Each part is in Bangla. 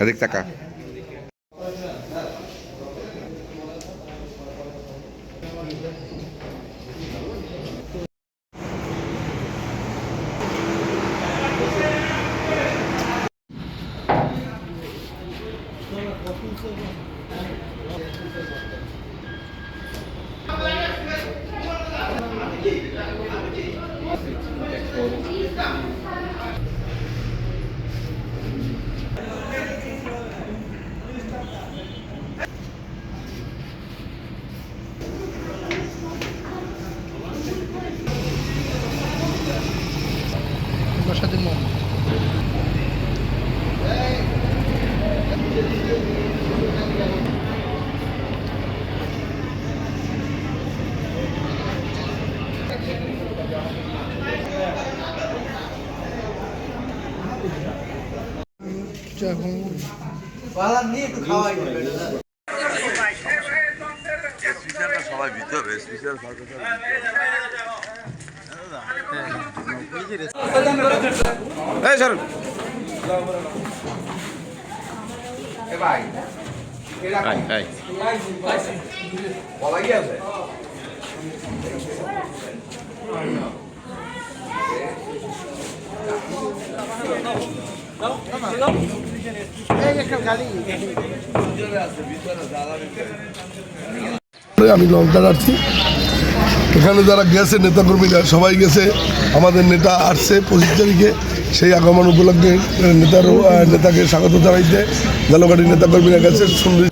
Adik taka. Başladım mı? সবাই ভিতর স্পেশাল এই সরুন ভাই ভাই বলা গিয়েছে আমি লঙ্কা রাখছি এখানে যারা গেছে নেতাকর্মীরা সবাই গেছে আমাদের নেতা আসছে 25 তারিখে সেই আগমন উপলক্ষে নেতাকে স্বাগত জানাইতে জালকাঠি নেতাকর্মীরা গেছে।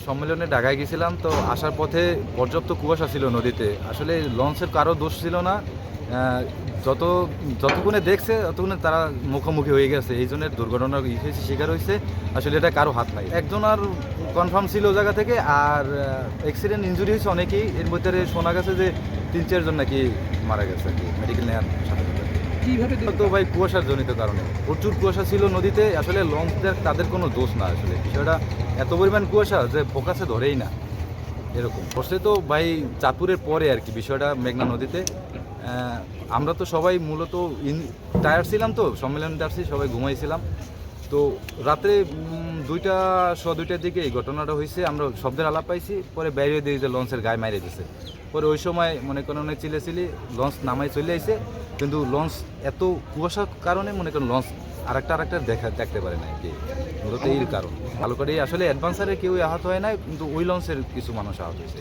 সম্মেলনে ঢাকায় গেছিলাম তো আসার পথে পর্যাপ্ত কুয়াশা ছিল নদীতে, আসলে লঞ্চের কারো দোষ ছিল না, যতক্ষণে দেখছে ততক্ষণে তারা মুখোমুখি হয়ে গেছে, এই জন্য দুর্ঘটনার শিকার হয়েছে। আসলে এটা কারো হাত নাই, একজন আর কনফার্ম ছিল জায়গা থেকে, আর অ্যাক্সিডেন্ট ইঞ্জুরি হয়েছে অনেকেই, এর মধ্যে শোনা গেছে যে 3-4 জন নাকি মারা গেছে আর কি মেডিকেল নেওয়ার সাথে সাথে। কীভাবে তো ভাই কুয়াশার জনিত কারণে প্রচুর কুয়াশা ছিল নদীতে, আসলে লঞ্চদের তাদের কোনো দোষ না, আসলে বিষয়টা এত পরিমাণ কুয়াশা যে ফোকাসে ধরেই না এরকম করছে। তো ভাই চাঁদপুরের পরে আর কি বিষয়টা মেঘনা নদীতে। আমরা তো সবাই মূলত টায়ার ছিলাম, তো সম্মেলনটা আসছি সবাই ঘুমাইছিলাম, তো রাত্রে 2টার দিকে এই ঘটনাটা হয়েছে। আমরা শব্দের আলাপ পাইছি, পরে বাইরে দিয়ে যে লঞ্চের গায়ে মাইরে দিয়েছে, পরে ওই সময় মনে করেন অনেক চিলেছিলি লঞ্চ নামাই চলে আইছে, কিন্তু লঞ্চ এত কুয়াশার কারণে মনে করেন লঞ্চ আরেকটা দেখতে পারে না কি, মূলত এই কারণ। ভালো করে আসলে অ্যাডভান্সারে কেউ আহত হয় না, কিন্তু ওই লঞ্চের কিছু মানুষ আহত হয়েছে।